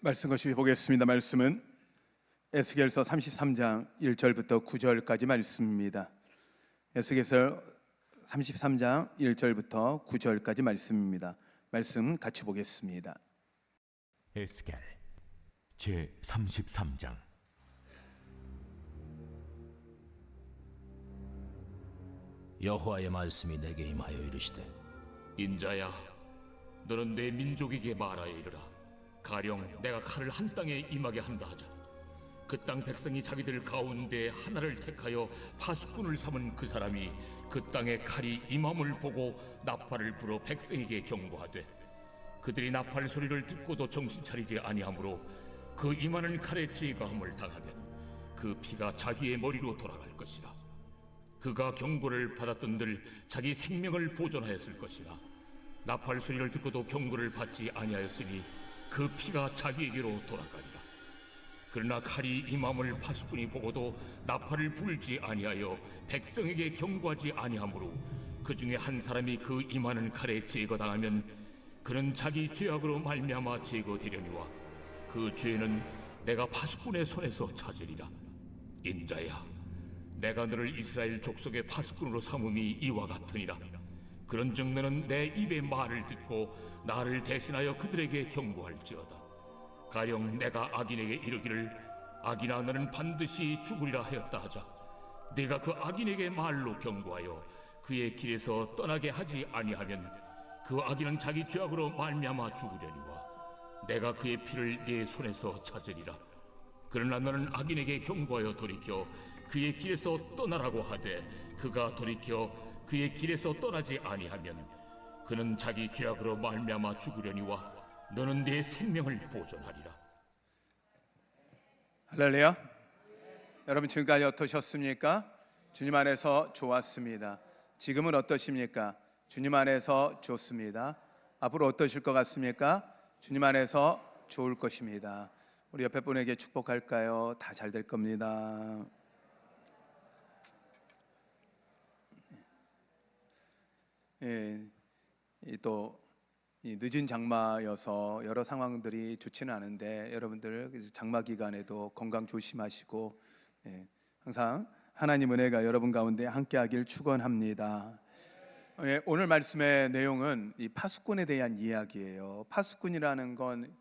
말씀 것이 보겠습니다. 말씀은 에스겔서 33장 1절부터 9절까지 말씀입니다. 에스겔서 33장 1절부터 9절까지 말씀입니다. 말씀 같이 보겠습니다. 에스겔 제 33장. 여호와의 말씀이 내게 임하여 이르시되, 인자야, 너는 내 민족에게 말하여 이르라. 가령 내가 칼을 한 땅에 임하게 한다 하자. 그 땅 백성이 자기들 가운데 하나를 택하여 파수꾼을 삼은 그 사람이 그 땅에 칼이 임함을 보고 나팔을 불어 백성에게 경고하되, 그들이 나팔 소리를 듣고도 정신 차리지 아니하므로 그 임하는 칼에 제거함을 당하면 그 피가 자기의 머리로 돌아갈 것이라. 그가 경고를 받았던들 자기 생명을 보존하였을 것이라. 나팔 소리를 듣고도 경고를 받지 아니하였으니 그 피가 자기에게로 돌아가리라. 그러나 칼이 임함을 파수꾼이 보고도 나팔을 불지 아니하여 백성에게 경고하지 아니하므로 그 중에 한 사람이 그 임하는 칼에 제거당하면 그는 자기 죄악으로 말미암아 제거되려니와 그 죄는 내가 파수꾼의 손에서 찾으리라. 인자야, 내가 너를 이스라엘 족속의 파수꾼으로 삼음이 이와 같으니라. 그런즉 너는 내 입의 말을 듣고 나를 대신하여 그들에게 경고할지어다. 가령 내가 악인에게 이르기를 악인아 너는 반드시 죽으리라 하였다 하자. 내가 그 악인에게 말로 경고하여 그의 길에서 떠나게 하지 아니하면 그 악인은 자기 죄악으로 말미암아 죽으려니와 내가 그의 피를 네 손에서 찾으리라. 그러나 너는 악인에게 경고하여 돌이켜 그의 길에서 떠나라고 하되 그가 돌이켜 그의 길에서 떠나지 아니하면 그는 자기 죄악으로 말미암아 죽으려니와 너는 네 생명을 보존하리라. 할렐루야. 여러분 지금까지 어떠셨습니까? 주님 안에서 좋았습니다. 지금은 어떠십니까? 주님 안에서 좋습니다. 앞으로 어떠실 것 같습니까? 주님 안에서 좋을 것입니다. 우리 옆에 분에게 축복할까요? 다 잘 될 겁니다. 또 늦은 장마여서 여러 상황들이 좋지는 않은데 여러분들 장마 기간에도 건강 조심하시고 항상 하나님 은혜가 여러분 가운데 함께하길 축원합니다. 오늘 말씀의 내용은 이 파수꾼에 대한 이야기예요. 파수꾼이라는 건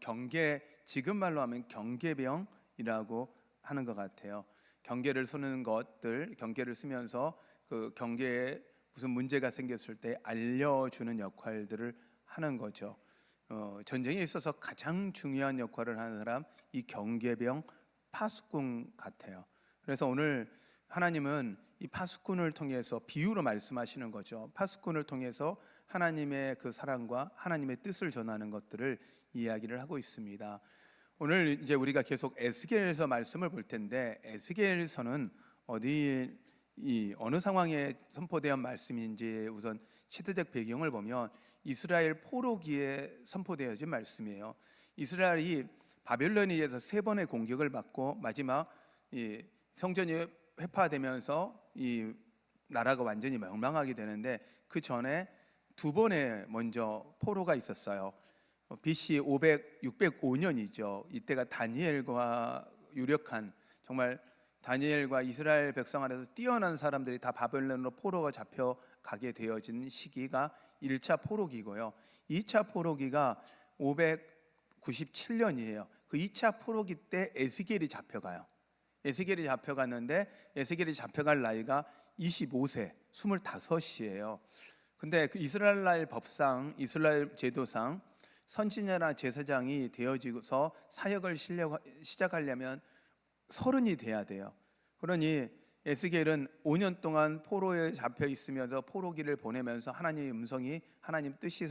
지금 말로 하면 경계병이라고 하는 것 같아요. 경계를 서는 것들, 경계를 쓰면서 그 경계에 무슨 문제가 생겼을 때 알려주는 역할들을 하는 거죠. 전쟁에 있어서 가장 중요한 역할을 하는 사람, 이 경계병 파수꾼 같아요. 그래서 오늘 하나님은 이 파수꾼을 통해서 비유로 말씀하시는 거죠. 파수꾼을 통해서 하나님의 그 사랑과 하나님의 뜻을 전하는 것들을 이야기를 하고 있습니다. 오늘 이제 우리가 계속 에스겔서 말씀을 볼 텐데 에스겔서는 어느 상황에 선포된 말씀인지 우선 시대적 배경을 보면 이스라엘 포로기에 선포되어진 말씀이에요. 이스라엘이 바벨론에 의해서 3번의 공격을 받고 마지막 성전이 회파되면서 이 나라가 완전히 멸망하게 되는데 그 전에 2번의 먼저 포로가 있었어요. BC 605년이죠. 이때가 다니엘과 유력한 정말 다니엘과 이스라엘 백성 안에서 뛰어난 사람들이 다 바벨론으로 포로가 잡혀가게 되어진 시기가 1차 포로기고요. 2차 포로기가 597년이에요. 그 2차 포로기 때 에스겔이 잡혀가요. 에스겔이 잡혀갔는데 에스겔이 잡혀갈 나이가 25세, 25이에요. 근데 그 이스라엘 법상, 이스라엘 제도상 선지자나 제사장이 되어지고서 사역을 시작하려면 30이 돼야 돼요. 그러니 에스겔은 5년 동안 포로에 잡혀 있으면서 포로기를 보내면서 하나님의 음성이 하나님 뜻이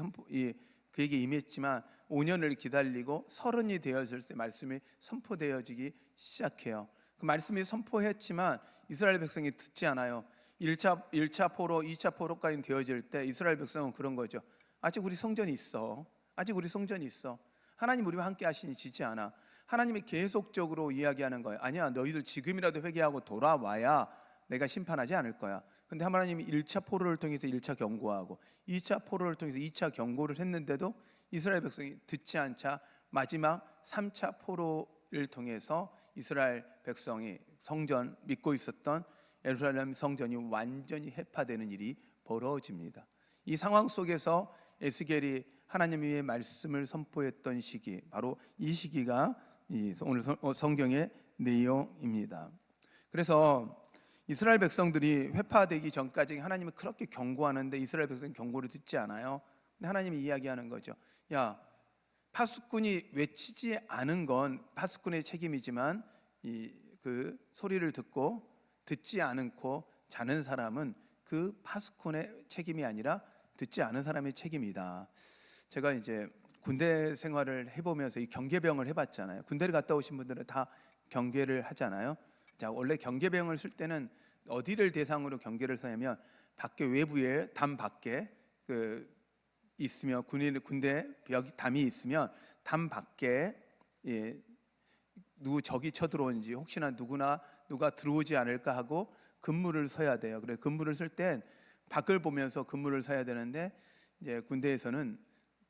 그에게 임했지만 5년을 기다리고 30이 되었을 때 말씀이 선포되어지기 시작해요. 그 말씀이 선포했지만 이스라엘 백성이 듣지 않아요. 1차 포로, 2차 포로까지 되어질 때 이스라엘 백성은 그런 거죠. 아직 우리 성전이 있어. 아직 우리 성전이 있어. 하나님 우리와 함께 하시니 지지 않아. 하나님이 계속적으로 이야기하는 거예요. 아니야, 너희들 지금이라도 회개하고 돌아와야 내가 심판하지 않을 거야. 근데 하나님이 1차 포로를 통해서 1차 경고하고 2차 포로를 통해서 2차 경고를 했는데도 이스라엘 백성이 듣지 않자 마지막 3차 포로를 통해서 이스라엘 백성이 성전 믿고 있었던 예루살렘 성전이 완전히 해파되는 일이 벌어집니다. 이 상황 속에서 에스겔이 하나님의 말씀을 선포했던 시기, 바로 이 시기가 오늘 성경의 내용입니다. 그래서 이스라엘 백성들이 회파되기 전까지 하나님은 그렇게 경고하는데 이스라엘 백성은 경고를 듣지 않아요. 근데 하나님이 이야기하는 거죠. 야, 파수꾼이 외치지 않은 건 파수꾼의 책임이지만 그 소리를 듣지 않고 자는 사람은 그 파수꾼의 책임이 아니라 듣지 않은 사람의 책임이다. 제가 이제 군대 생활을 해보면서 이 경계병을 해봤잖아요. 군대를 갔다 오신 분들은 다 경계를 하잖아요. 자, 원래 경계병을 쓸 때는 어디를 대상으로 경계를 서냐면 밖에 외부에 담 밖에 있으면 군대 벽 담이 있으면 담 밖에 적이 쳐들어오는지 혹시나 누가 들어오지 않을까 하고 근무를 서야 돼요. 그래서 근무를 쓸 땐 밖을 보면서 근무를 서야 되는데 이제 군대에서는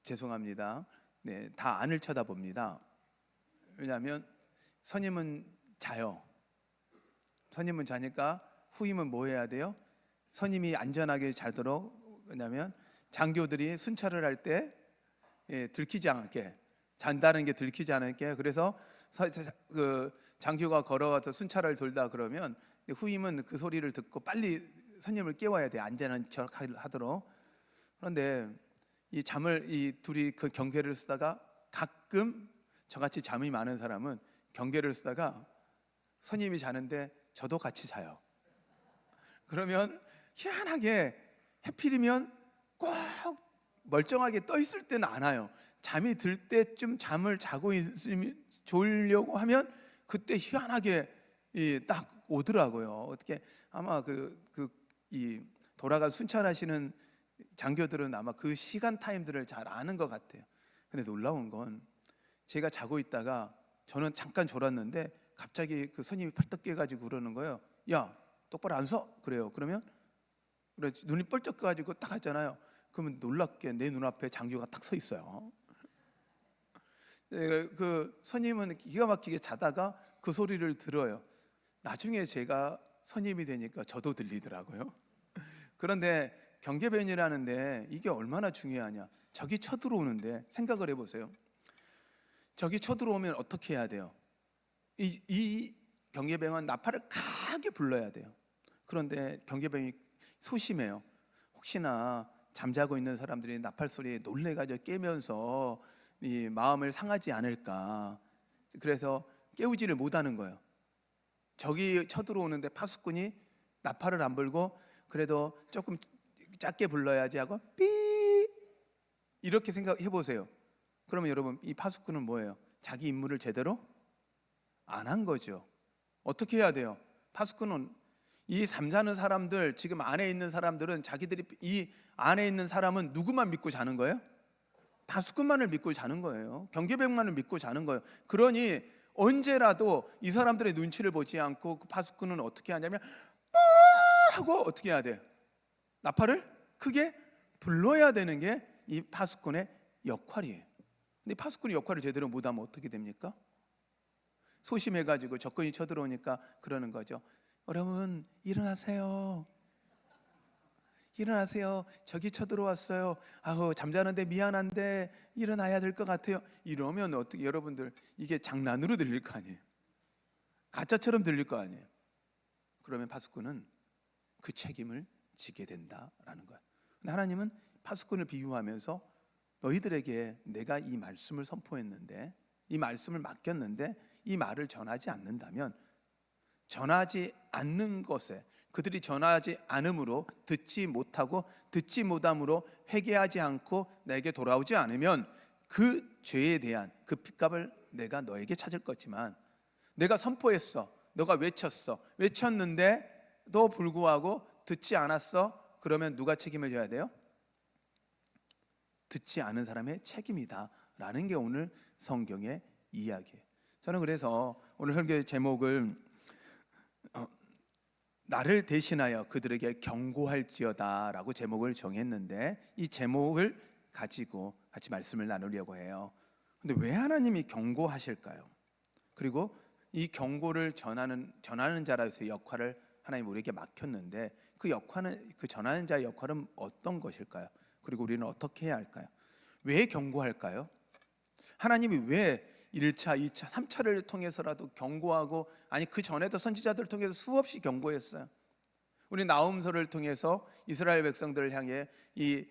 죄송합니다. 네, 다 안을 쳐다봅니다. 왜냐하면 선임은 자요. 선임은 자니까 후임은 뭐 해야 돼요? 선임이 안전하게 자도록, 왜냐하면 장교들이 순찰을 할 때 들키지 않게, 잔다는 게 들키지 않게, 그래서 그 장교가 걸어가서 순찰을 돌다 그러면 후임은 그 소리를 듣고 빨리 선임을 깨워야 돼, 안전한 척 하도록. 그런데 이 둘이 그 경계를 쓰다가 가끔 저같이 잠이 많은 사람은 경계를 쓰다가 선임이 자는데 저도 같이 자요. 그러면 희한하게 해필이면 꼭 멀쩡하게 떠 있을 때는 안 와요. 잠이 들 때쯤 잠을 자고 있으면 졸려고 하면 그때 희한하게 딱 오더라고요. 어떻게 아마 이 돌아가 순찰하시는 장교들은 아마 그 시간 타임들을 잘 아는 것 같아요. 근데 놀라운 건 제가 자고 있다가 저는 잠깐 졸았는데 갑자기 그 선임이 벌떡 깨가지고 그러는 거예요. 야, 똑바로 안 서. 그래요. 그러면 눈이 뻘쩍 떠가지고 딱 하잖아요. 그러면 놀랍게 내 눈앞에 장교가 딱 서 있어요. 그 선임은 기가 막히게 자다가 그 소리를 들어요. 나중에 제가 선임이 되니까 저도 들리더라고요. 그런데 경계변이라는데 이게 얼마나 중요하냐. 적이 쳐들어오는데 생각을 해보세요. 적이 쳐들어오면 어떻게 해야 돼요? 이 경계병은 나팔을 강하게 불러야 돼요. 그런데 경계병이 소심해요. 혹시나 잠자고 있는 사람들이 나팔 소리에 놀래가지고 깨면서 이 마음을 상하지 않을까. 그래서 깨우지를 못하는 거예요. 적이 쳐들어오는데 파수꾼이 나팔을 안 불고 그래도 조금 작게 불러야지 하고 삐 이렇게 생각해 보세요. 그러면 여러분 이 파수꾼은 뭐예요? 자기 임무를 제대로 안 한 거죠. 어떻게 해야 돼요? 파수꾼은 이 잠자는 사람들, 지금 안에 있는 사람들은 자기들이 이 안에 있는 사람은 누구만 믿고 자는 거예요? 파수꾼만을 믿고 자는 거예요. 경계병만을 믿고 자는 거예요. 그러니 언제라도 이 사람들의 눈치를 보지 않고 그 파수꾼은 어떻게 하냐면 하고 어떻게 해야 돼요? 나팔을 크게 불러야 되는 게 이 파수꾼의 역할이에요. 근데 파수꾼의 역할을 제대로 못하면 어떻게 됩니까? 소심해가지고 적군이 쳐들어오니까 그러는 거죠. 여러분 일어나세요. 일어나세요. 적이 쳐들어왔어요. 아우 잠자는데 미안한데 일어나야 될 것 같아요. 이러면 어떻게 여러분들 이게 장난으로 들릴 거 아니에요. 가짜처럼 들릴 거 아니에요. 그러면 파수꾼은 그 책임을 지게 된다라는 거예요. 근데 하나님은 파수꾼을 비유하면서 너희들에게 내가 이 말씀을 선포했는데 이 말씀을 맡겼는데 이 말을 전하지 않는다면 전하지 않는 것에 그들이 전하지 않음으로 듣지 못하고 듣지 못함으로 회개하지 않고 내게 돌아오지 않으면 그 죄에 대한 그 핏값을 내가 너에게 찾을 거지만 내가 선포했어. 너가 외쳤는데도 불구하고 듣지 않았어. 그러면 누가 책임을 져야 돼요? 듣지 않은 사람의 책임이다라는 게 오늘 성경의 이야기예요. 저는 그래서 오늘 설교의 제목을 나를 대신하여 그들에게 경고할지어다라고 제목을 정했는데 이 제목을 가지고 같이 말씀을 나누려고 해요. 근데 왜 하나님이 경고하실까요? 그리고 이 경고를 전하는 자로서의 역할을 하나님 우리에게 맡겼는데 그 역할은, 그 전하는 자의 역할은 어떤 것일까요? 그리고 우리는 어떻게 해야 할까요? 왜 경고할까요? 하나님이 왜 1차, 2차, 3차를 통해서라도 경고하고, 아니 그 전에도 선지자들을 통해서 수없이 경고했어요. 우리 나훔서를 통해서 이스라엘 백성들을 향해 이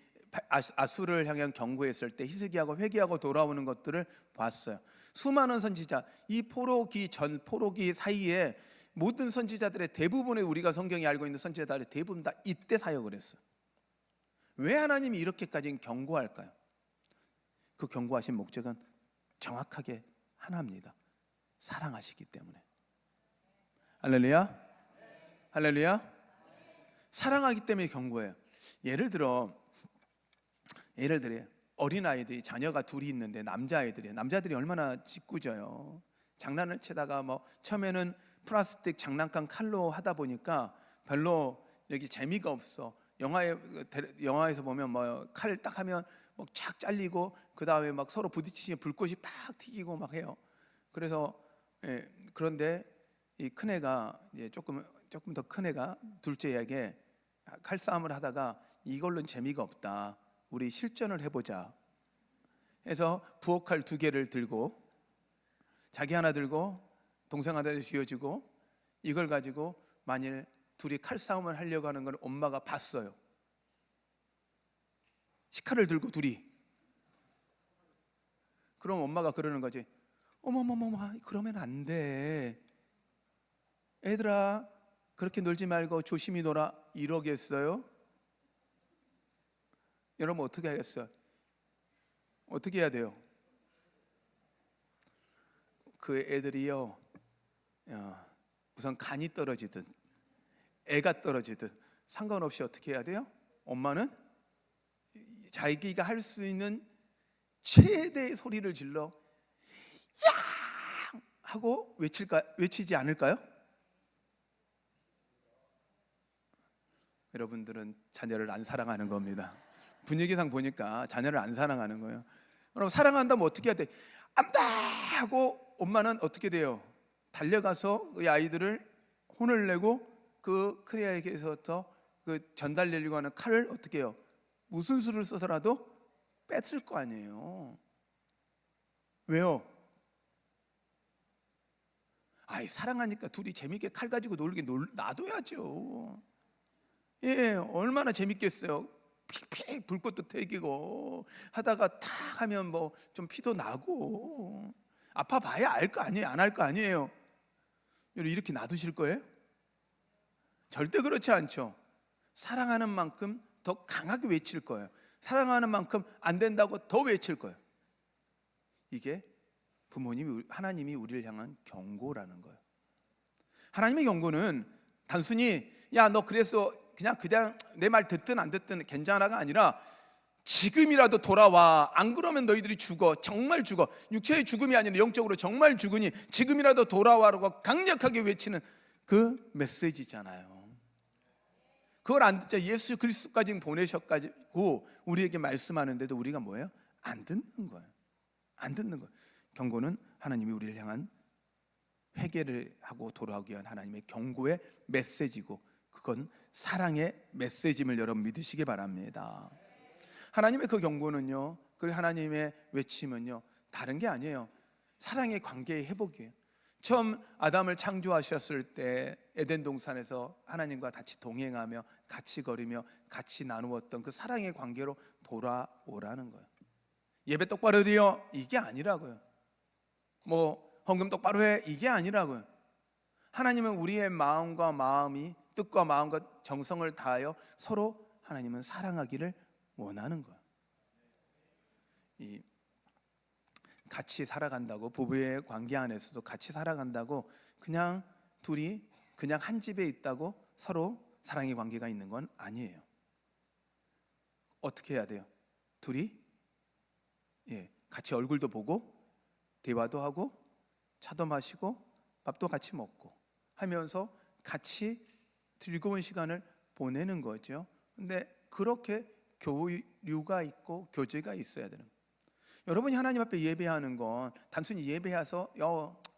아수르를 향한 경고했을 때 히스기야가 회개하고 돌아오는 것들을 봤어요. 수많은 선지자, 이 포로기 전 포로기 사이에 모든 선지자들의 대부분의, 우리가 성경이 알고 있는 선지자들의 대부분 다 이때 사역을 했어요. 왜 하나님이 이렇게까지 경고할까요? 그 경고하신 목적은 정확하게 하나입니다. 사랑하시기 때문에. 할렐루야. 할렐루야. 사랑하기 때문에 경고해요. 예를 들어 어린아이들이, 자녀가 둘이 있는데 남자들이 얼마나 짓궂어요. 장난을 치다가 뭐 처음에는 플라스틱 장난감 칼로 하다 보니까 별로 이렇게 재미가 없어. 영화에서 보면 뭐 칼 딱 하면 막 쫙 잘리고, 그 다음에 막 서로 부딪히면 불꽃이 팍 튀기고 막 해요. 그래서 그런데 이 큰애가 이제 조금 더 큰애가 둘째에게 칼싸움을 하다가 이걸로는 재미가 없다, 우리 실전을 해보자 해서 부엌칼 2개를 들고, 자기 하나 들고 동생 하나 쥐어주고, 이걸 가지고 만일 둘이 칼싸움을 하려고 하는 걸 엄마가 봤어요. 식칼을 들고 둘이. 그럼 엄마가 그러는 거지. 어머머머머, 그러면 안 돼. 애들아, 그렇게 놀지 말고 조심히 놀아. 이러겠어요? 여러분 어떻게 하겠어요? 어떻게 해야 돼요? 그 애들이요, 우선 간이 떨어지든 애가 떨어지든 상관없이 어떻게 해야 돼요? 엄마는 자기가 할 수 있는 최대의 소리를 질러 야! 하고 외치지 않을까요? 여러분들은 자녀를 안 사랑하는 겁니다. 분위기상 보니까 자녀를 안 사랑하는 거예요. 여러분, 사랑한다면 어떻게 해야 돼? 안 돼! 하고 엄마는 어떻게 돼요? 달려가서 이 아이들을 혼을 내고 그 크리아에게서 그 전달되려고 하는 칼을 어떻게 해요? 무슨 수를 써서라도 뺐을 거 아니에요. 왜요? 아이, 사랑하니까 둘이 재밌게 칼 가지고 놀게 놔둬야죠. 예, 얼마나 재밌겠어요. 픽픽 불꽃도 튀기고 하다가 탁 하면 뭐 좀 피도 나고, 아파 봐야 알 거 아니에요? 안 할 거 아니에요? 여러분, 이렇게 놔두실 거예요? 절대 그렇지 않죠. 사랑하는 만큼 더 강하게 외칠 거예요. 사랑하는 만큼 안 된다고 더 외칠 거예요. 이게 하나님이 우리를 향한 경고라는 거예요. 하나님의 경고는 단순히 야, 너 그래서 그냥 내 말 듣든 안 듣든 괜찮아가 아니라 지금이라도 돌아와. 안 그러면 너희들이 죽어. 정말 죽어. 육체의 죽음이 아니라 영적으로 정말 죽으니 지금이라도 돌아와라고 강력하게 외치는 그 메시지잖아요. 그걸 안 듣자 예수 그리스도까지 보내셔가지고 우리에게 말씀하는데도 우리가 뭐예요? 안 듣는 거예요. 안 듣는 거예요. 경고는 하나님이 우리를 향한 회개를 하고 돌아오기 위한 하나님의 경고의 메시지고, 그건 사랑의 메시지임을 여러분 믿으시기 바랍니다. 하나님의 그 경고는요, 그리고 하나님의 외침은요, 다른 게 아니에요. 사랑의 관계의 회복이에요. 처음 아담을 창조하셨을 때 에덴 동산에서 하나님과 같이 동행하며 같이 걸으며 같이 나누었던 그 사랑의 관계로 돌아오라는 거예요. 예배 똑바로 드려, 이게 아니라고요. 뭐 헌금 똑바로 해, 이게 아니라고요. 하나님은 우리의 마음과 마음이, 뜻과 마음과 정성을 다하여 서로 하나님은 사랑하기를 원하는 거예요. 같이 살아간다고, 부부의 관계 안에서도 같이 살아간다고 그냥 둘이 그냥 한 집에 있다고 서로 사랑의 관계가 있는 건 아니에요. 어떻게 해야 돼요? 둘이 같이 얼굴도 보고 대화도 하고 차도 마시고 밥도 같이 먹고 하면서 같이 즐거운 시간을 보내는 거죠. 근데 그렇게 교류가 있고 교제가 있어야 되는 거예요. 여러분이 하나님 앞에 예배하는 건 단순히 예배해서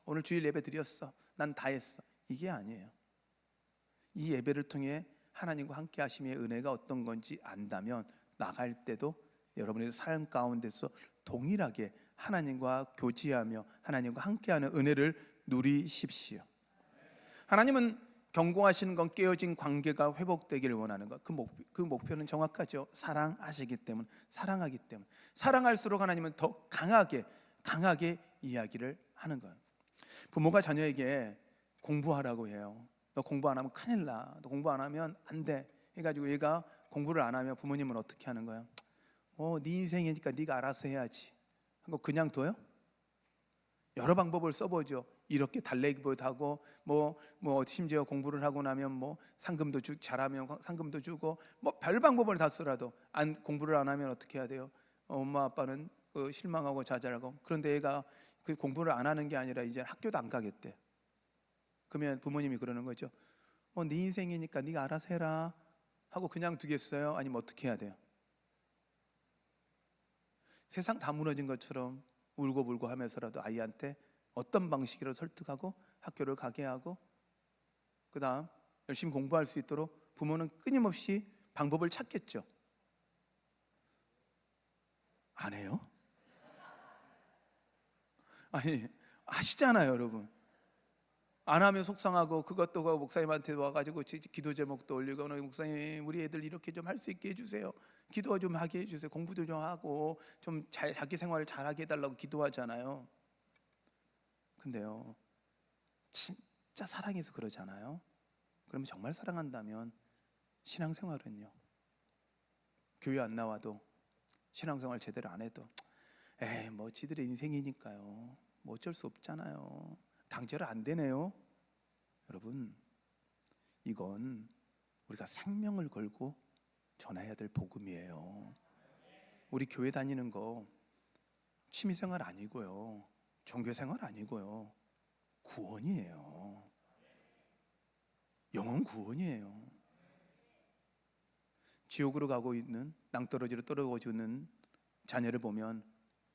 오늘 주일 예배 드렸어, 난 다 했어, 이게 아니에요. 이 예배를 통해 하나님과 함께 하심의 은혜가 어떤 건지 안다면 나갈 때도 여러분의 삶 가운데서 동일하게 하나님과 교제하며 하나님과 함께하는 은혜를 누리십시오. 하나님은 경고하시는 건 깨어진 관계가 회복되기를 원하는 것. 그 목표는 정확하죠. 사랑하시기 때문에, 사랑하기 때문에. 사랑할수록 하나님은 더 강하게 이야기를 하는 거예요. 부모가 자녀에게 공부하라고 해요. 너 공부 안 하면 큰일 나. 너 공부 안 하면 안 돼. 해가지고 얘가 공부를 안 하면 부모님은 어떻게 하는 거예요? 네 인생이니까 네가 알아서 해야지. 그거 그냥 둬요? 여러 방법을 써보죠. 이렇게 달래기도 하고, 심지어 공부를 하고 나면 상금도 잘하면 상금도 주고, 별 방법을 다 쓰라도 공부를 안 하면 어떻게 해야 돼요? 엄마 아빠는 실망하고 좌절하고. 그런데 얘가 그 공부를 안 하는 게 아니라 이제 학교도 안 가겠대. 그러면 부모님이 그러는 거죠. 네 인생이니까 네가 알아서 해라 하고 그냥 두겠어요? 아니면 어떻게 해야 돼요? 세상 다 무너진 것처럼 울고불고 하면서라도 아이한테 어떤 방식으로 설득하고 학교를 가게 하고, 그 다음 열심히 공부할 수 있도록 부모는 끊임없이 방법을 찾겠죠. 안 해요? 아니, 하시잖아요, 여러분. 안 하면 속상하고, 그것도 목사님한테 와가지고 기도 제목도 올리고, 목사님 우리 애들 이렇게 좀 할 수 있게 해주세요, 기도 좀 하게 해주세요, 공부도 좀 하고 좀 자기 생활을 잘하게 해달라고 기도하잖아요. 근데요, 진짜 사랑해서 그러잖아요. 그러면 정말 사랑한다면 신앙생활은요, 교회 안 나와도 신앙생활 제대로 안 해도 지들의 인생이니까요, 어쩔 수 없잖아요, 당절 안 되네요. 여러분, 이건 우리가 생명을 걸고 전해야 될 복음이에요. 우리 교회 다니는 거 취미생활 아니고요, 종교생활 아니고요, 구원이에요. 영혼 구원이에요. 지옥으로 가고 있는, 낭떠러지로 떨어지고 있는 자녀를 보면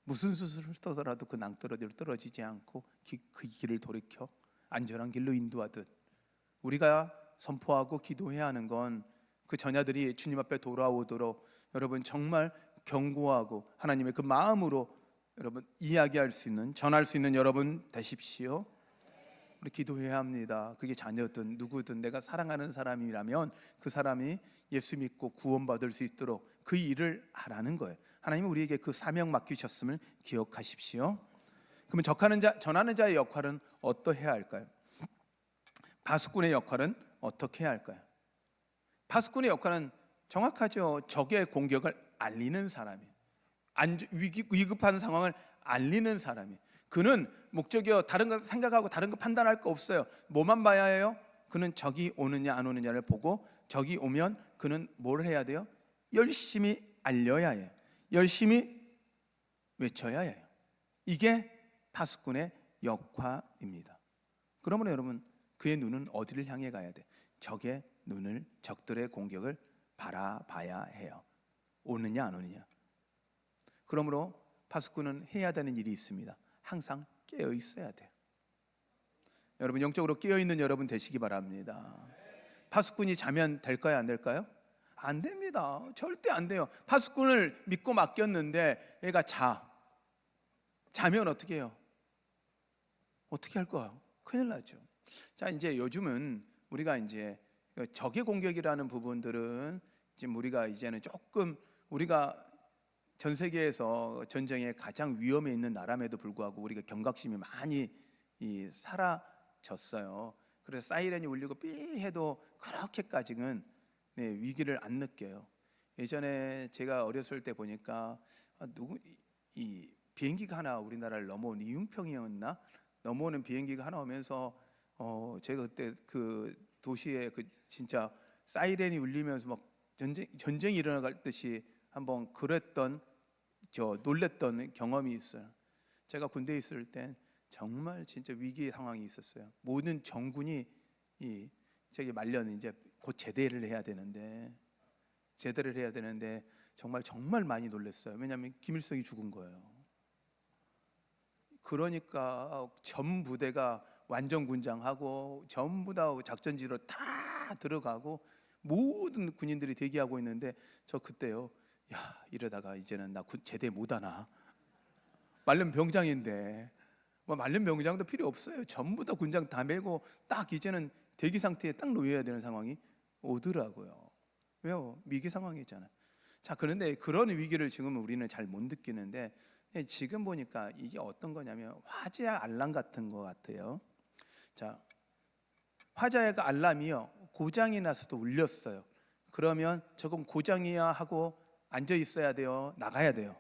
무슨 수술을 떠서라도 그 낭떠러지로 떨어지지 않고 그 길을 돌이켜 안전한 길로 인도하듯, 우리가 선포하고 기도해야 하는 건 그 자녀들이 주님 앞에 돌아오도록 여러분 정말 경고하고 하나님의 그 마음으로 여러분 이야기할 수 있는, 전할 수 있는 여러분 되십시오. 우리 기도해야 합니다. 그게 자녀든 누구든 내가 사랑하는 사람이라면 그 사람이 예수 믿고 구원받을 수 있도록 그 일을 하라는 거예요. 하나님은 우리에게 그 사명 맡기셨음을 기억하십시오. 그러면 전하는 자의 역할은 어떠해야 할까요? 파수꾼의 역할은 어떻게 해야 할까요? 파수꾼의 역할은 정확하죠. 적의 공격을 알리는 사람이에요. 위급한 상황을 알리는 사람이에요. 그는 목적이요, 다른 거 생각하고 다른 거 판단할 거 없어요. 뭐만 봐야 해요? 그는 적이 오느냐 안 오느냐를 보고, 적이 오면 그는 뭘 해야 돼요? 열심히 알려야 해요. 열심히 외쳐야 해요. 이게 파수꾼의 역할입니다. 그러므로 여러분, 그의 눈은 어디를 향해 가야 돼? 적들의 공격을 바라봐야 해요. 오느냐 안 오느냐. 그러므로 파수꾼은 해야 되는 일이 있습니다. 항상 깨어 있어야 돼요. 여러분, 영적으로 깨어 있는 여러분 되시기 바랍니다. 파수꾼이 자면 될까요, 안 될까요? 안 됩니다. 절대 안 돼요. 파수꾼을 믿고 맡겼는데 얘가 자면 어떻게 해요? 어떻게 할 거예요? 큰일 나죠. 자, 이제 요즘은 우리가 이제 적의 공격이라는 부분들은 지금 우리가 이제는 조금, 우리가 전 세계에서 전쟁에 가장 위험에 있는 나라임에도 불구하고 우리가 경각심이 많이 사라졌어요. 그래서 사이렌이 울리고 삐 해도 그렇게까지는 위기를 안 느껴요. 예전에 제가 어렸을 때 보니까 이 비행기가 하나 우리나라를 넘어온, 이융평이었나? 넘어오는 비행기가 하나 오면서 제가 그때 그 도시에 진짜 사이렌이 울리면서 막 전쟁이 일어나갈 듯이 한번 놀랬던 경험이 있어요. 제가 군대에 있을 때 정말 진짜 위기의 상황이 있었어요. 모든 정군이 저기 말년 이제 곧 제대를 해야 되는데 정말 많이 놀랐어요. 왜냐하면 김일성이 죽은 거예요. 그러니까 전 부대가 완전 군장하고 전부 다 작전지로 다 들어가고 모든 군인들이 대기하고 있는데 저 그때요, 야 이러다가 이제는 나 제대 못하나. 말년 병장인데 뭐 말년 병장도 필요 없어요. 전부 다 군장 다 메고 딱 이제는 대기 상태에 딱 놓여야 되는 상황이 오더라고요. 왜요? 위기 상황이잖아요. 자, 그런데 그런 위기를 지금 우리는 잘 못 느끼는데 지금 보니까 이게 어떤 거냐면 화재와 알람 같은 거 같아요. 자, 화재가 알람이요 고장이 나서도 울렸어요. 그러면 저건 고장이야 하고 앉아 있어야 돼요? 나가야 돼요?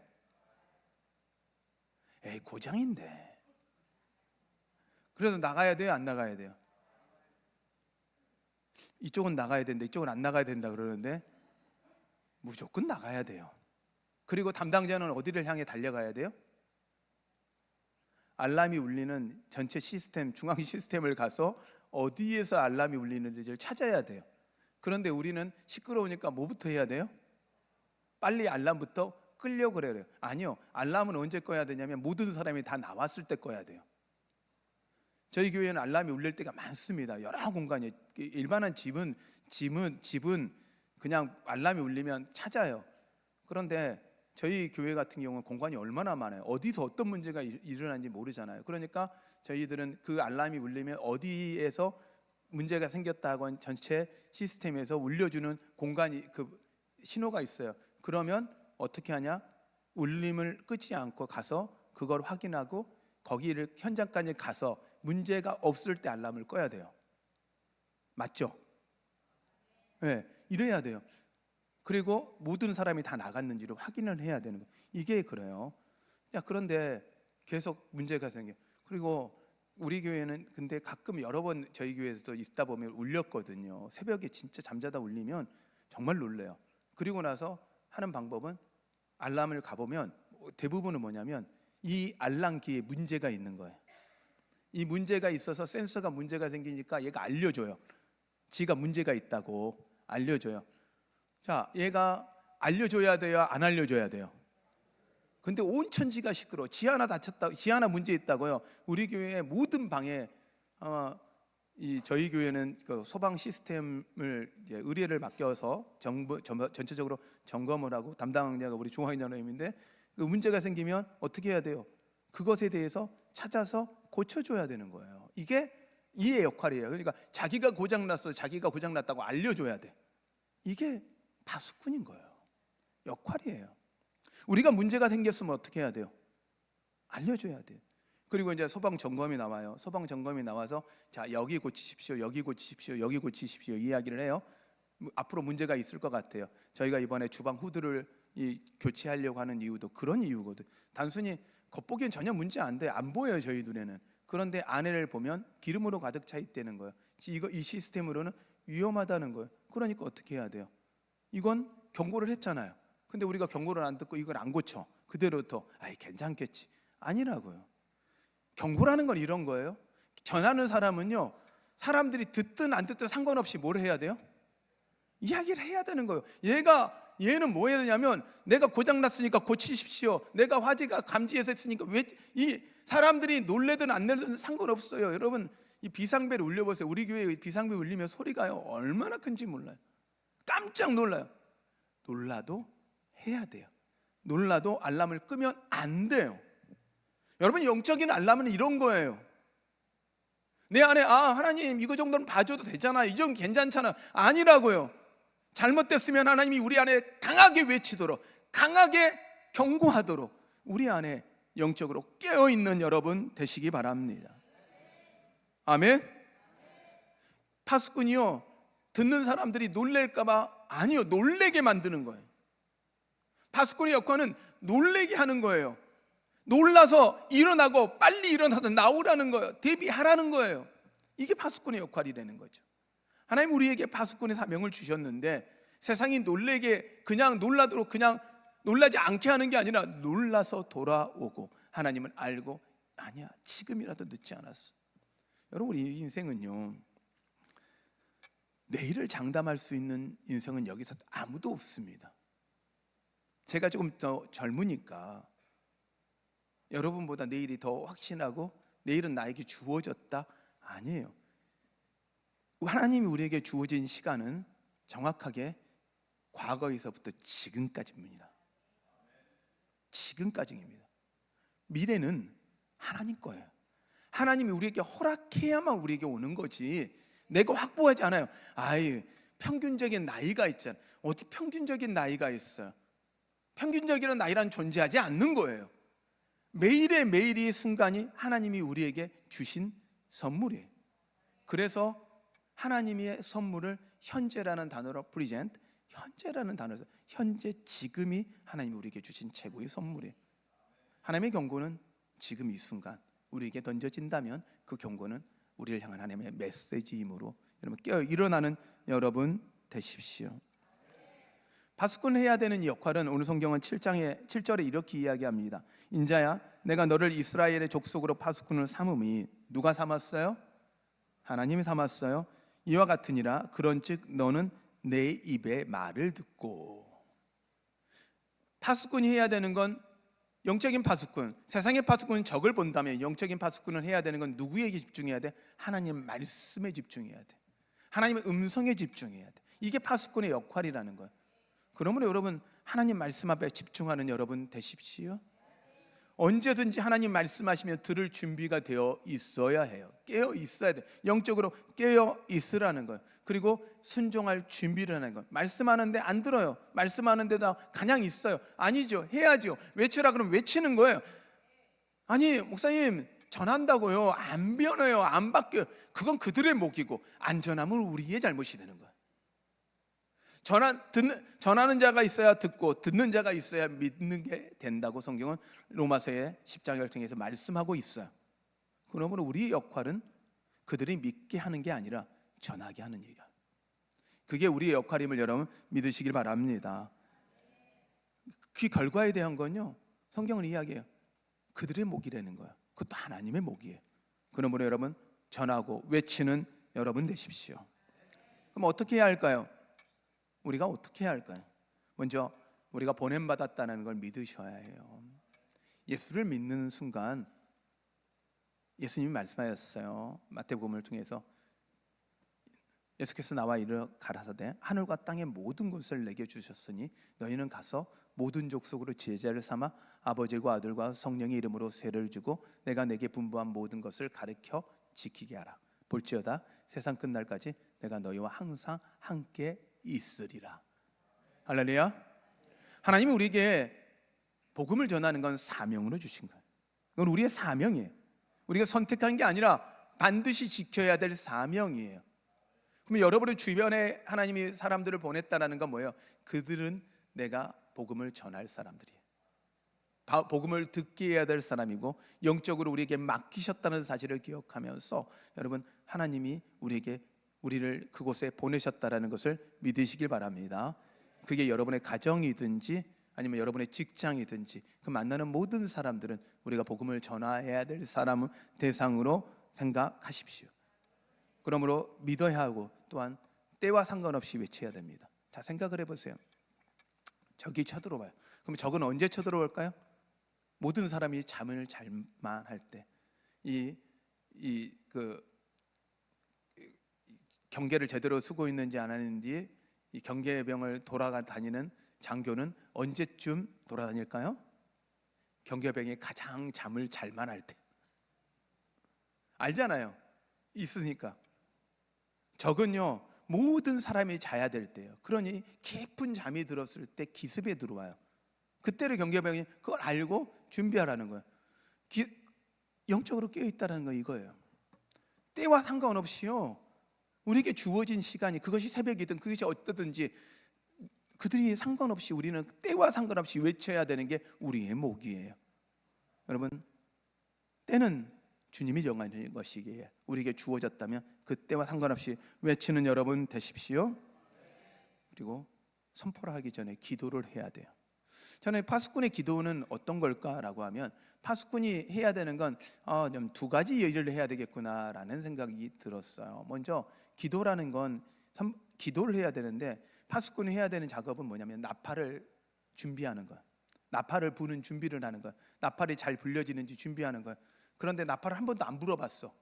에이, 고장인데. 그래서 나가야 돼요? 안 나가야 돼요? 이쪽은 나가야 된다, 이쪽은 안 나가야 된다 그러는데 무조건 나가야 돼요. 그리고 담당자는 어디를 향해 달려가야 돼요? 알람이 울리는 전체 시스템, 중앙 시스템을 가서 어디에서 알람이 울리는지를 찾아야 돼요. 그런데 우리는 시끄러우니까 뭐부터 해야 돼요? 빨리 알람부터 끄려고 그래요. 아니요, 알람은 언제 꺼야 되냐면 모든 사람이 다 나왔을 때 꺼야 돼요. 저희 교회는 알람이 울릴 때가 많습니다. 여러 공간에. 일반한 집은 그냥 알람이 울리면 찾아요. 그런데 저희 교회 같은 경우는 공간이 얼마나 많아요. 어디서 어떤 문제가 일어나는지 모르잖아요. 그러니까 저희들은 그 알람이 울리면 어디에서 문제가 생겼다고 전체 시스템에서 울려주는 공간이 그 신호가 있어요. 그러면 어떻게 하냐? 울림을 끄지 않고 가서 그걸 확인하고 거기를 현장까지 가서 문제가 없을 때 알람을 꺼야 돼요. 맞죠? 네, 이래야 돼요. 그리고 모든 사람이 다 나갔는지를 확인을 해야 되는 거예요. 이게 그래요. 자, 그런데 계속 문제가 생겨. 그리고 우리 교회는 근데 가끔 여러 번 저희 교회에서도 있다 보면 울렸거든요. 새벽에 진짜 잠자다 울리면 정말 놀래요. 그리고 나서 하는 방법은 알람을 가보면 대부분은 뭐냐면 이 알람기에 문제가 있는 거예요. 이 문제가 있어서 센서가 문제가 생기니까 얘가 알려줘요. 지가 문제가 있다고 알려줘요. 자, 얘가 알려줘야 돼요? 안 알려줘야 돼요? 근데 온 천지가 시끄러워. 지 하나 다쳤다, 지 하나 문제 있다고요. 우리 교회의 모든 방에 저희 교회는 그 소방 시스템을 의뢰를 맡겨서 전체적으로 점검을 하고 담당자가 우리 중화인 장로님인데 그 문제가 생기면 어떻게 해야 돼요? 그것에 대해서 찾아서 고쳐줘야 되는 거예요. 이게 이의 역할이에요. 그러니까 자기가 고장났어, 자기가 고장났다고 알려줘야 돼. 이게 파수꾼인 거예요. 역할이에요. 우리가 문제가 생겼으면 어떻게 해야 돼요? 알려줘야 돼요. 그리고 이제 소방 점검이 나와요. 소방 점검이 나와서 자, 여기 고치십시오, 여기 고치십시오, 여기 고치십시오 이야기를 해요. 앞으로 문제가 있을 것 같아요. 저희가 이번에 주방 후드를 교체하려고 하는 이유도 그런 이유거든. 단순히 겉보기엔 전혀 문제 안 돼, 안 보여요 저희 눈에는. 그런데 안에를 보면 기름으로 가득 차 있다는 거예요. 이 시스템으로는 위험하다는 거예요. 그러니까 어떻게 해야 돼요? 이건 경고를 했잖아요. 근데 우리가 경고를 안 듣고 이걸 안 고쳐. 그대로 또 아이 괜찮겠지. 아니라고요. 경고라는 건 이런 거예요. 전하는 사람은요, 사람들이 듣든 안 듣든 상관없이 뭘 해야 돼요? 이야기를 해야 되는 거예요. 얘는 뭐 해야 되냐면 내가 고장났으니까 고치십시오. 내가 화재가 감지해서 했으니까 왜 이 사람들이 놀래든 안 놀래든 상관없어요. 여러분 이 비상벨 울려보세요. 우리 교회 비상벨 울리면 소리가요 얼마나 큰지 몰라요. 깜짝 놀라요. 놀라도 해야 돼요. 놀라도 알람을 끄면 안 돼요. 여러분 영적인 알람은 이런 거예요. 내 안에 하나님 이거 정도는 봐줘도 되잖아, 이 정도 괜찮잖아. 아니라고요. 잘못됐으면 하나님이 우리 안에 강하게 외치도록, 강하게 경고하도록 우리 안에 영적으로 깨어있는 여러분 되시기 바랍니다. 아멘. 파수꾼이요 듣는 사람들이 놀랄까봐 아니요, 놀래게 만드는 거예요. 파수꾼의 역할은 놀래게 하는 거예요. 놀라서 일어나고 빨리 일어나서 나오라는 거예요. 대비하라는 거예요. 이게 파수꾼의 역할이라는 거죠. 하나님 우리에게 파수꾼의 사명을 주셨는데 세상이 놀래게 그냥 놀라도록 그냥 놀라지 않게 하는 게 아니라 놀라서 돌아오고 하나님은 알고 아니야 지금이라도 늦지 않았어. 여러분 우리 인생은요 내일을 장담할 수 있는 인생은 여기서 아무도 없습니다. 제가 조금 더 젊으니까 여러분보다 내일이 더 확신하고 내일은 나에게 주어졌다? 아니에요. 하나님이 우리에게 주어진 시간은 정확하게 과거에서부터 지금까지입니다. 지금까지입니다. 미래는 하나님 거예요. 하나님이 우리에게 허락해야만 우리에게 오는 거지 내가 확보하지 않아요. 아이, 평균적인 나이가 있잖아요. 어떻게 평균적인 나이가 있어요? 평균적인 나이란 존재하지 않는 거예요. 매일의 매일이 순간이 하나님이 우리에게 주신 선물이에요. 그래서 하나님의 선물을 현재라는 단어로 present, 현재라는 단어에서 현재 지금이 하나님이 우리에게 주신 최고의 선물이에요. 하나님의 경고는 지금 이 순간 우리에게 던져진다면 그 경고는 우리를 향한 하나님의 메시지이므로 여러분 깨어 일어나는 여러분 되십시오. 파수꾼 해야 되는 역할은 오늘 성경은 7절에 이렇게 이야기합니다. 인자야 내가 너를 이스라엘의 족속으로 파수꾼을 삼음이 누가 삼았어요? 하나님이 삼았어요. 이와 같으니라 그런즉 너는 내 입의 말을 듣고. 파수꾼이 해야 되는 건 영적인 파수꾼, 세상의 파수꾼은 적을 본다면 영적인 파수꾼을 해야 되는 건 누구에게 집중해야 돼? 하나님 말씀에 집중해야 돼. 하나님의 음성에 집중해야 돼. 이게 파수꾼의 역할이라는 거예요. 그러므로 여러분 하나님 말씀 앞에 집중하는 여러분 되십시오. 언제든지 하나님 말씀하시면 들을 준비가 되어 있어야 해요. 깨어 있어야 돼요. 영적으로 깨어 있으라는 거예요. 그리고 순종할 준비를 하는 거예요. 말씀하는데 안 들어요. 말씀하는데도 그냥 있어요. 아니죠. 해야죠. 외치라 그러면 외치는 거예요. 아니 목사님 전한다고요. 안 변해요. 안 바뀌어요. 그건 그들의 목이고 안 전하면 우리의 잘못이 되는 거예요. 전하는 자가 있어야 듣고 듣는 자가 있어야 믿는 게 된다고 성경은 로마서의 10장을 통해서 말씀하고 있어요. 그러므로 우리의 역할은 그들이 믿게 하는 게 아니라 전하게 하는 일이야. 그게 우리의 역할임을 여러분 믿으시길 바랍니다. 그 결과에 대한 건요 성경은 이야기해요. 그들의 목이라는 거야. 그것도 하나님의 목이에요. 그러므로 여러분 전하고 외치는 여러분 되십시오. 그럼 어떻게 해야 할까요? 우리가 어떻게 해야 할까요? 먼저 우리가 보냄받았다는 걸 믿으셔야 해요. 예수를 믿는 순간 예수님이 말씀하셨어요. 마태복음을 통해서 예수께서 나와 이르러 가라사대 하늘과 땅의 모든 것을 내게 주셨으니 너희는 가서 모든 족속으로 제자를 삼아 아버지와 아들과 성령의 이름으로 세를 주고 내가 내게 분부한 모든 것을 가르쳐 지키게 하라. 볼지어다 세상 끝날까지 내가 너희와 항상 함께 있으리라. 할렐루야. 하나님이 우리에게 복음을 전하는 건 사명으로 주신 거예요. 그건 우리의 사명이에요. 우리가 선택한 게 아니라 반드시 지켜야 될 사명이에요. 그럼 여러분의 주변에 하나님이 사람들을 보냈다는 건 뭐예요? 그들은 내가 복음을 전할 사람들이에요. 복음을 듣게 해야 될 사람이고 영적으로 우리에게 맡기셨다는 사실을 기억하면서 여러분 하나님이 우리를 그곳에 보내셨다라는 것을 믿으시길 바랍니다. 그게 여러분의 가정이든지 아니면 여러분의 직장이든지 그 만나는 모든 사람들은 우리가 복음을 전해야 될 사람을 대상으로 생각하십시오. 그러므로 믿어야 하고 또한 때와 상관없이 외쳐야 됩니다. 자, 생각을 해보세요. 적이 쳐들어와요. 그럼 적은 언제 쳐들어올까요? 모든 사람이 잠을 잘만 할 때, 경계를 제대로 쓰고 있는지 안 하는지 이 경계병을 다니는 장교는 언제쯤 돌아다닐까요? 경계병이 가장 잠을 잘만 할 때. 알잖아요. 있으니까. 적은요 모든 사람이 자야 될 때예요. 그러니 깊은 잠이 들었을 때 기습에 들어와요. 그때를 경계병이 그걸 알고 준비하라는 거예요. 영적으로 깨어있다는 거 이거예요. 때와 상관없이요 우리에게 주어진 시간이 그것이 새벽이든 그것이 어떠든지 그들이 상관없이 우리는 때와 상관없이 외쳐야 되는 게 우리의 목이에요. 여러분 때는 주님이 정하는 것이기에 우리에게 주어졌다면 그 때와 상관없이 외치는 여러분 되십시오. 그리고 선포를 하기 전에 기도를 해야 돼요. 저는 파수꾼의 기도는 어떤 걸까라고 하면 파수꾼이 해야 되는 건 두 가지 일을 해야 되겠구나라는 생각이 들었어요. 먼저 기도라는 건 기도를 해야 되는데 파수꾼이 해야 되는 작업은 뭐냐면 나팔을 준비하는 거예요. 나팔을 부는 준비를 하는 거야. 나팔이 잘 불려지는지 준비하는 거야. 그런데 나팔을 한 번도 안 불어봤어.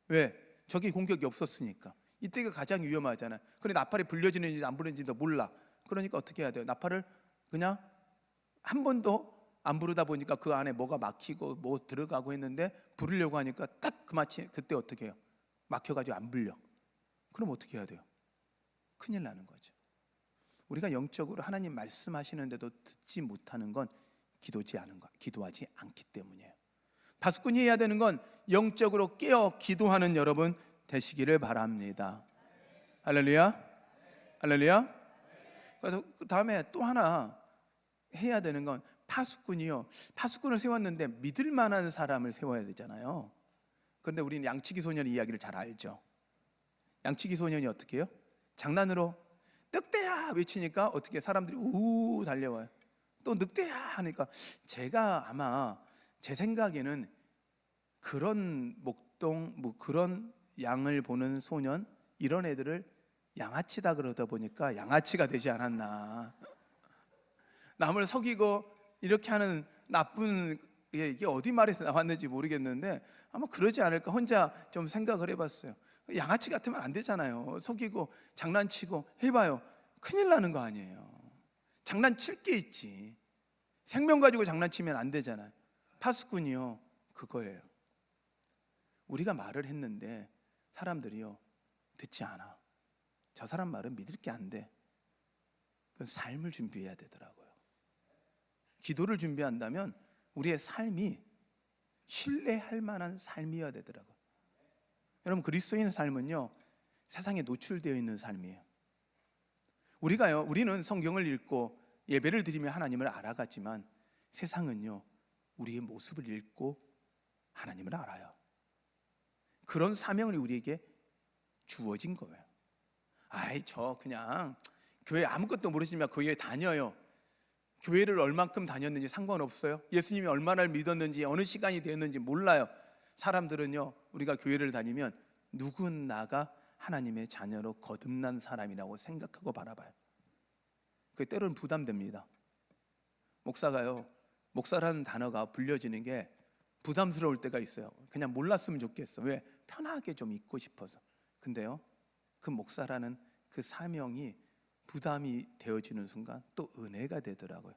왜? 적이 공격이 없었으니까. 이때가 가장 위험하잖아. 그런데 나팔이 불려지는지 안 불리는지도 몰라. 그러니까 어떻게 해야 돼요? 나팔을 그냥 한 번도 안 부르다 보니까 그 안에 뭐가 막히고 뭐 들어가고 했는데 부르려고 하니까 딱 그때 어떻게 해요? 막혀가지고 안 불려. 그럼 어떻게 해야 돼요? 큰일 나는 거죠. 우리가 영적으로 하나님 말씀하시는데도 듣지 못하는 건 기도하지 않기 때문이에요. 파수꾼이 해야 되는 건 영적으로 깨어 기도하는 여러분 되시기를 바랍니다. 할렐루야, 할렐루야. 그 다음에 또 하나 해야 되는 건 파수꾼이요. 파수꾼을 세웠는데 믿을 만한 사람을 세워야 되잖아요. 그런데 우리는 양치기 소년 이야기를 잘 알죠. 양치기 소년이 어떻게 해요? 장난으로 늑대야 외치니까 어떻게 사람들이 우 달려와요. 또 늑대야 하니까 제가 아마 제 생각에는 그런 목동 뭐 그런 양을 보는 소년 이런 애들을 양아치다 그러다 보니까 양아치가 되지 않았나. 남을 속이고 이렇게 하는 나쁜 이게 어디 말에서 나왔는지 모르겠는데 아마 그러지 않을까 혼자 좀 생각을 해봤어요. 양아치 같으면 안 되잖아요. 속이고 장난치고 해봐요. 큰일 나는 거 아니에요. 장난칠 게 있지. 생명 가지고 장난치면 안 되잖아요. 파수꾼이요 그거예요. 우리가 말을 했는데 사람들이요 듣지 않아. 저 사람 말은 믿을 게 안 돼. 그건 삶을 준비해야 되더라고요. 기도를 준비한다면 우리의 삶이 신뢰할 만한 삶이어야 되더라고요. 여러분 그리스도인의 삶은요 세상에 노출되어 있는 삶이에요. 우리는 성경을 읽고 예배를 드리며 하나님을 알아가지만 세상은요 우리의 모습을 읽고 하나님을 알아요. 그런 사명이 우리에게 주어진 거예요. 저 그냥 교회 아무것도 모르지만 교회에 다녀요. 교회를 얼만큼 다녔는지 상관없어요. 예수님이 얼마나 믿었는지 어느 시간이 되었는지 몰라요. 사람들은요 우리가 교회를 다니면 누구나가 하나님의 자녀로 거듭난 사람이라고 생각하고 바라봐요. 그게 때로는 부담됩니다. 목사라는 단어가 불려지는 게 부담스러울 때가 있어요. 그냥 몰랐으면 좋겠어. 왜? 편하게 좀 있고 싶어서. 근데요 그 목사라는 그 사명이 부담이 되어지는 순간 또 은혜가 되더라고요.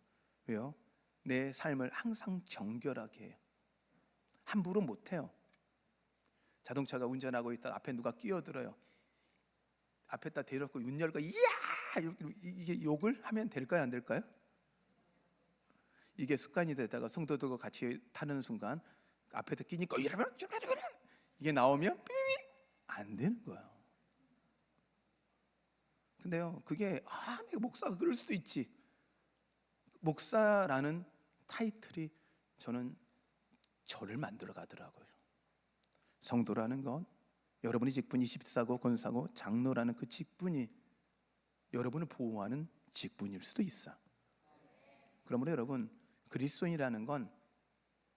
왜요? 내 삶을 항상 정결하게 해요. 함부로 못해요. 자동차가 운전하고 있다가 앞에 누가 끼어들어요. 앞에다 대놓고 문 열고 이야 이게 욕을 하면 될까요 안 될까요? 이게 습관이 되다가 성도들과 같이 타는 순간 앞에다 끼니까 이게 나오면 안 되는 거예요. 근데요 그게 내가 목사가 그럴 수도 있지. 목사라는 타이틀이 저를 만들어 가더라고요. 성도라는 건 여러분의 직분이 집사고 권사고 장로라는 그 직분이 여러분을 보호하는 직분일 수도 있어. 그러므로 여러분 그리스도인이라는 건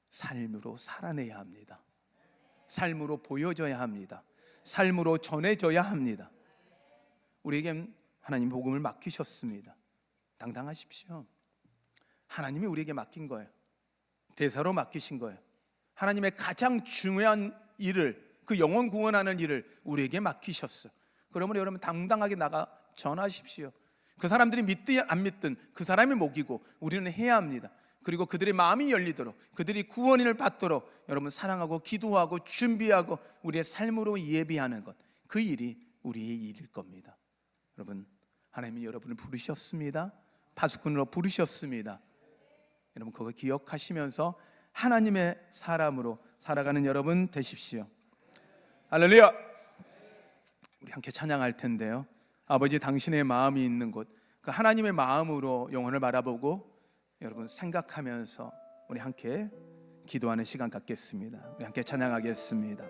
삶으로 살아내야 합니다. 삶으로 보여져야 합니다. 삶으로 전해져야 합니다. 우리에겐 하나님 복음을 맡기셨습니다. 당당하십시오. 하나님이 우리에게 맡긴 거예요. 대사로 맡기신 거예요. 하나님의 가장 중요한 일을 그 영혼 구원하는 일을 우리에게 맡기셨어요. 그러므로 여러분 당당하게 나가 전하십시오. 그 사람들이 믿든 안 믿든 그 사람이 목이고 우리는 해야 합니다. 그리고 그들의 마음이 열리도록 그들이 구원을 받도록 여러분 사랑하고 기도하고 준비하고 우리의 삶으로 예비하는 것, 그 일이 우리의 일일 겁니다. 여러분 하나님이 여러분을 부르셨습니다. 파수꾼으로 부르셨습니다. 여러분 그거 기억하시면서 하나님의 사람으로 살아가는 여러분 되십시오. 할렐루야. 우리 함께 찬양할 텐데요. 아버지 당신의 마음이 있는 곳, 그 하나님의 마음으로 영혼을 바라보고 여러분 생각하면서 우리 함께 기도하는 시간 갖겠습니다. 우리 함께 찬양하겠습니다.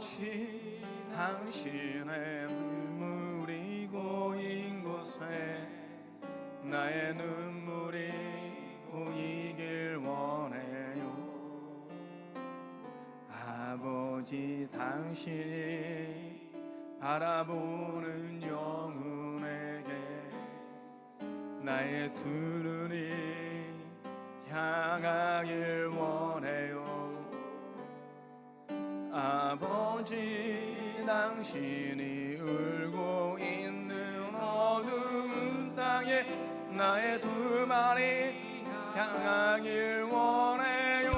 아버지 당신의 눈물이 고인 곳에 나의 눈물이 고이길 원해요. 아버지 당신이 바라보는 영혼에게 나의 두 눈이 향하길 원해요. 아버지 당신이 울고 있는 어두운 땅에 나의 두 마리 향하길 원해요.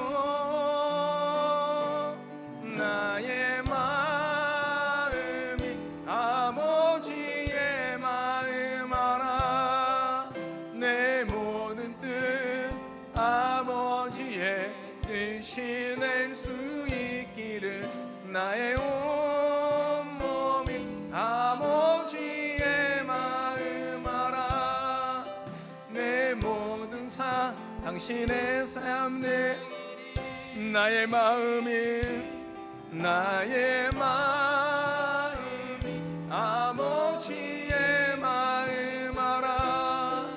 나의 마음이 아버지의 마음 알아. 내 모든 뜻 아버지의 뜻이 될 수 있기를 나의 온몸이 아버지의 마음 알아. 내 모든 삶 당신의 삶 내 나의 마음이 아버지의 마음 알아.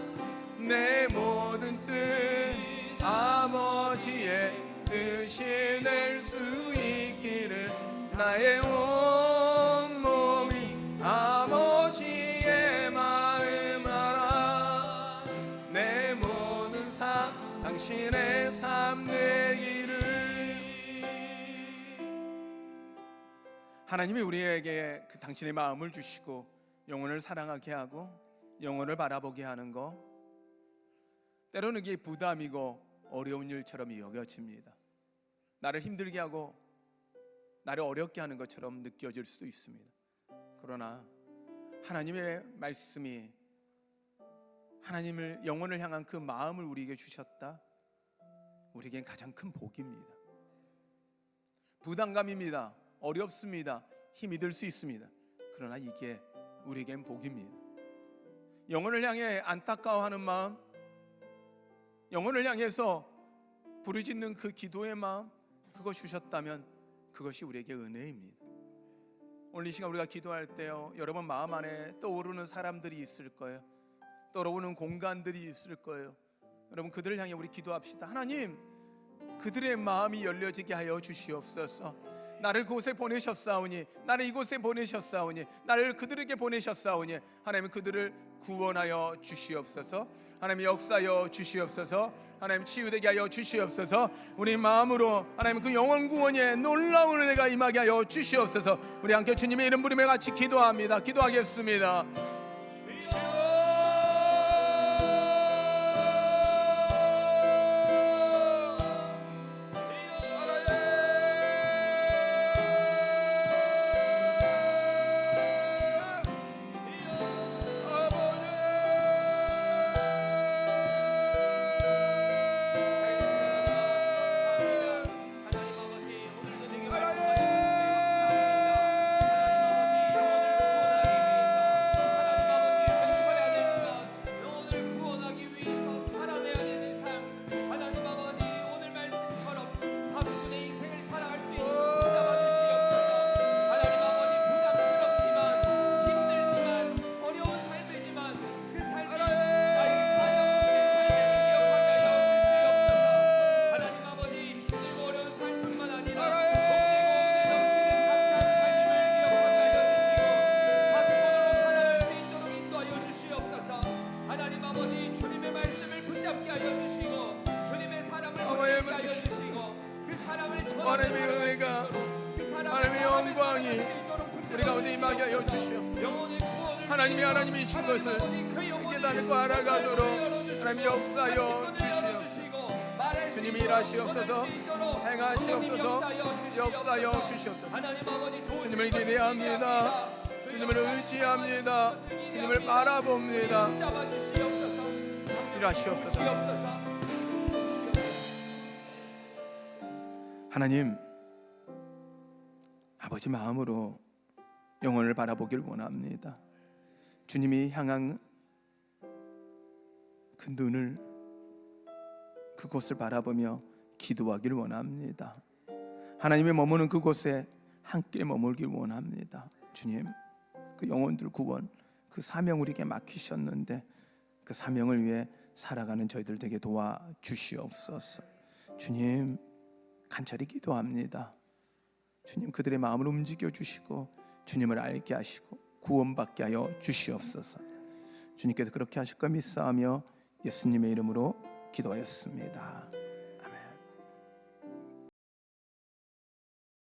내 모든 뜻 아버지의 뜻이 될 수 있기를 나의 온몸이 아버지의 마음 알아. 내 모든 삶 당신의 삶 되기를. 하나님이 우리에게 그 당신의 마음을 주시고 영혼을 사랑하게 하고 영혼을 바라보게 하는 거, 때로는 이게 부담이고 어려운 일처럼 여겨집니다. 나를 힘들게 하고 나를 어렵게 하는 것처럼 느껴질 수도 있습니다. 그러나 하나님의 말씀이 하나님을 영혼을 향한 그 마음을 우리에게 주셨다. 우리에겐 가장 큰 복입니다. 부담감입니다. 어렵습니다. 힘이 들 수 있습니다. 그러나 이게 우리에겐 복입니다. 영혼을 향해 안타까워하는 마음, 영혼을 향해서 부르짖는 그 기도의 마음, 그거 주셨다면 그것이 우리에게 은혜입니다. 오늘 이 시간 우리가 기도할 때요, 여러분 마음 안에 떠오르는 사람들이 있을 거예요. 떠오르는 공간들이 있을 거예요. 여러분 그들을 향해 우리 기도합시다. 하나님, 그들의 마음이 열려지게 하여 주시옵소서. 나를 그곳에 보내셨사오니, 나를 이곳에 보내셨사오니, 나를 그들에게 보내셨사오니, 하나님 그들을 구원하여 주시옵소서. 하나님 역사하여 주시옵소서. 하나님 치유되게 하여 주시옵소서. 우리 마음으로 하나님 그 영혼 구원에 놀라운 은혜가 임하게 하여 주시옵소서. 우리 함께 주님의 이름 부르며 같이 기도합니다. 기도하겠습니다. 하나님의 은혜가, 하나님의 영광이 우리 가운데 임하게 하여 주시옵소서. 하나님이 하나님이신 것을 깨닫고 알아가도록 하나님 역사하여 주시옵소서. 주님이 일하시옵소서. 행하시옵소서. 역사하여 주시옵소서. 주님을 기대합니다. 주님을 의지합니다. 주님을 바라봅니다. 일하시옵소서. 하나님, 아버지 마음으로 영혼을 바라보길 원합니다. 주님이 향한 그 눈을, 그곳을 바라보며 기도하길 원합니다. 하나님의 머무는 그곳에 함께 머물길 원합니다. 주님, 그 영혼들 구원, 그 사명 우리에게 맡기셨는데 그 사명을 위해 살아가는 저희들 되게 도와주시옵소서. 주님, 간절히 기도합니다. 주님, 그들의 마음을 움직여 주시고 주님을 알게 하시고 구원받게 하여 주시옵소서. 주님께서 그렇게 하실 거 믿사하며 예수님의 이름으로 기도하였습니다.